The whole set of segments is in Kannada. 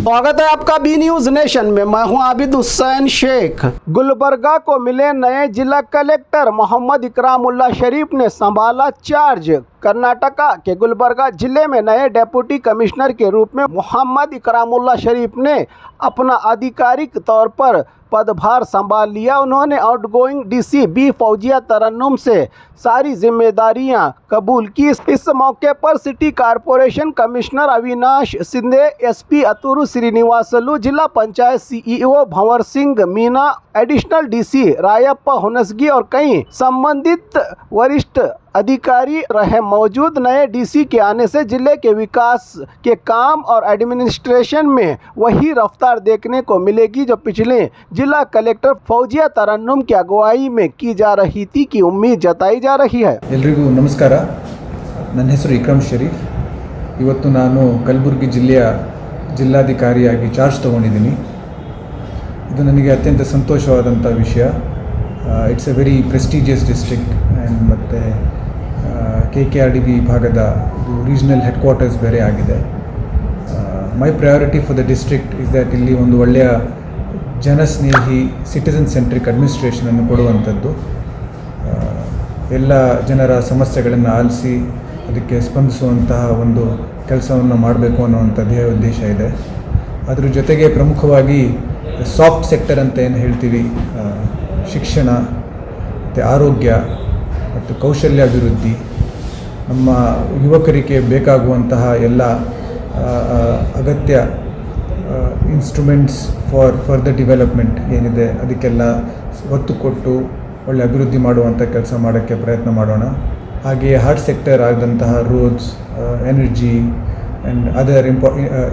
स्वागत है आपका बी न्यूज नेशन में। मैं हूं आबिद हुसैन शेख। गुलबर्गा को मिले नए जिला कलेक्टर मोहम्मद इकरामुल्ला शरीफ ने संभाला चार्ज। कर्नाटका के गुलबर्गा जिले में नए डेप्यूटी कमिश्नर के रूप में मोहम्मद इकरामुल्ला शरीफ ने अपना आधिकारिक तौर पर पदभार संभाल लिया। उन्होंने outgoing DC B Fouzia Tarannum से सारी जिम्मेदारियां कबूल की। इस मौके पर city corporation commissioner Avinash Shinde, SP Aturu Srinivasulu, जिला panchayat CEO Bhanwar Singh Meena, additional DC Rayappa Hunasagi और कई संबंधित वरिष्ठ अधिकारी रहे मौजूद। नए डीसी के आने से जिले के विकास के काम और एडमिनिस्ट्रेशन में वही रफ्तार देखने को मिलेगी जो पिछले जिला कलेक्टर फौजिया तरन्नुम की अगुवाई में की जा रही थी की उम्मीद जताई जा रही है। ಎಲ್ರಿಗೂ ನಮಸ್ಕಾರ. ನನ್ನ ಹೆಸರು ಇಕ್ರಮ್ ಶರೀಫ್. ಇವತ್ತು ನಾನು ಕಲಬುರಗಿ ಜಿಲ್ಲೆಯ ಜಿಲ್ಲಾಧಿಕಾರಿಯಾಗಿ ಚಾರ್ಜ್ ತಗೊಂಡಿದ್ದೀನಿ. ಇದು ನನಗೆ ಅತ್ಯಂತ ಸಂತೋಷವಾದಂಥ ವಿಷಯ. It's a very prestigious district and ಮತ್ತು KKRDB ಭಾಗದ ಇದು ರೀಜನಲ್ ಹೆಡ್ ಕ್ವಾರ್ಟರ್ಸ್ ಬೇರೆ ಆಗಿದೆ. My priority for the district is that ಇಲ್ಲಿ ಒಂದು ಒಳ್ಳೆಯ ಜನಸ್ನೇಹಿ ಸಿಟಿಸನ್ ಸೆಂಟ್ರಿಕ್ ಅಡ್ಮಿನಿಸ್ಟ್ರೇಷನನ್ನು ಕೊಡುವಂಥದ್ದು, ಎಲ್ಲ ಜನರ ಸಮಸ್ಯೆಗಳನ್ನು ಆಲಿಸಿ ಅದಕ್ಕೆ ಸ್ಪಂದಿಸುವಂತಹ ಒಂದು ಕೆಲಸವನ್ನು ಮಾಡಬೇಕು ಅನ್ನುವಂಥ ಧ್ಯೇಯ ಉದ್ದೇಶ ಇದೆ. ಅದ್ರ ಜೊತೆಗೆ ಪ್ರಮುಖವಾಗಿ ಸಾಫ್ಟ್ ಸೆಕ್ಟರ್ ಅಂತ ಏನು ಹೇಳ್ತೀವಿ, ಶಿಕ್ಷಣ ಮತ್ತು ಆರೋಗ್ಯ ಮತ್ತು ಕೌಶಲ್ಯಾಭಿವೃದ್ಧಿ, ನಮ್ಮ ಯುವಕರಿಗೆ ಬೇಕಾಗುವಂತಹ ಎಲ್ಲ ಅಗತ್ಯ ಇನ್ಸ್ಟ್ರೂಮೆಂಟ್ಸ್ ಫಾರ್ ಫರ್ದರ್ ಡೆವಲಪ್ಮೆಂಟ್ ಏನಿದೆ ಅದಕ್ಕೆಲ್ಲ ಒತ್ತು ಕೊಟ್ಟು ಒಳ್ಳೆ ಅಭಿವೃದ್ಧಿ ಮಾಡುವಂಥ ಕೆಲಸ ಮಾಡೋಕ್ಕೆ ಪ್ರಯತ್ನ ಮಾಡೋಣ. ಹಾಗೆಯೇ ಹಾರ್ಟ್ ಸೆಕ್ಟರ್ ಆದಂತಹ roads, energy and other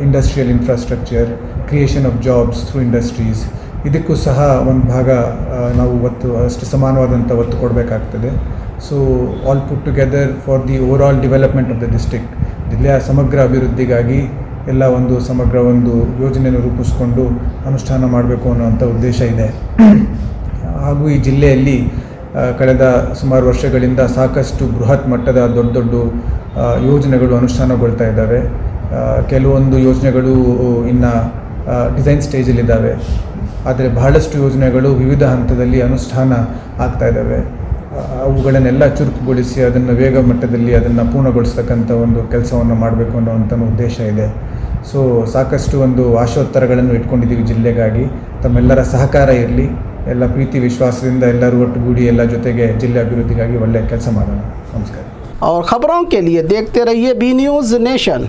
industrial infrastructure, creation of jobs through industries, ಇದಕ್ಕೂ ಸಹ ಒಂದು ಭಾಗ ನಾವು ಅಷ್ಟು ಸಮಾನವಾದಂಥ ಒತ್ತು ಕೊಡಬೇಕಾಗ್ತದೆ. So all put together for the over all development of the district, ಜಿಲ್ಲೆಯ ಸಮಗ್ರ ಅಭಿವೃದ್ಧಿಗಾಗಿ ಎಲ್ಲ ಒಂದು ಸಮಗ್ರ ಒಂದು ಯೋಜನೆಯನ್ನು ರೂಪಿಸ್ಕೊಂಡು ಅನುಷ್ಠಾನ ಮಾಡಬೇಕು ಅನ್ನುವಂಥ ಉದ್ದೇಶ ಇದೆ. ಹಾಗೂ ಈ ಜಿಲ್ಲೆಯಲ್ಲಿ ಕಳೆದ ಸುಮಾರು ವರ್ಷಗಳಿಂದ ಸಾಕಷ್ಟು ಬೃಹತ್ ಮಟ್ಟದ ದೊಡ್ಡ ದೊಡ್ಡ ಯೋಜನೆಗಳು ಅನುಷ್ಠಾನಗೊಳ್ತಾ ಇದ್ದಾವೆ. ಕೆಲವೊಂದು ಯೋಜನೆಗಳು ಇನ್ನು ಡಿಸೈನ್ ಸ್ಟೇಜಲ್ಲಿದ್ದಾವೆ, ಆದರೆ ಬಹಳಷ್ಟು ಯೋಜನೆಗಳು ವಿವಿಧ ಹಂತದಲ್ಲಿ ಅನುಷ್ಠಾನ ಆಗ್ತಾ ಇದ್ದಾವೆ. ಅವುಗಳನ್ನೆಲ್ಲ ಚುರುಕುಗೊಳಿಸಿ ಅದನ್ನು ವೇಗ ಮಟ್ಟದಲ್ಲಿ ಅದನ್ನು ಪೂರ್ಣಗೊಳಿಸ್ತಕ್ಕಂಥ ಒಂದು ಕೆಲಸವನ್ನು ಮಾಡಬೇಕು ಅನ್ನೋವಂಥ ಉದ್ದೇಶ ಇದೆ. ಸೊ ಸಾಕಷ್ಟು ಒಂದು ಆಶೋತ್ತರಗಳನ್ನು ಇಟ್ಕೊಂಡಿದ್ದೀವಿ ಜಿಲ್ಲೆಗಾಗಿ. ತಮ್ಮೆಲ್ಲರ ಸಹಕಾರ ಇರಲಿ, ಎಲ್ಲ ಪ್ರೀತಿ ವಿಶ್ವಾಸದಿಂದ ಎಲ್ಲರೂ ಒಟ್ಟುಗೂಡಿ ಎಲ್ಲ ಜೊತೆಗೆ ಜಿಲ್ಲೆ ಅಭಿವೃದ್ಧಿಗಾಗಿ ಒಳ್ಳೆಯ ಕೆಲಸ ಮಾಡೋಣ. ನಮಸ್ಕಾರ. और खबरों के लिए देखते रहिए बी न्यूज नेशन।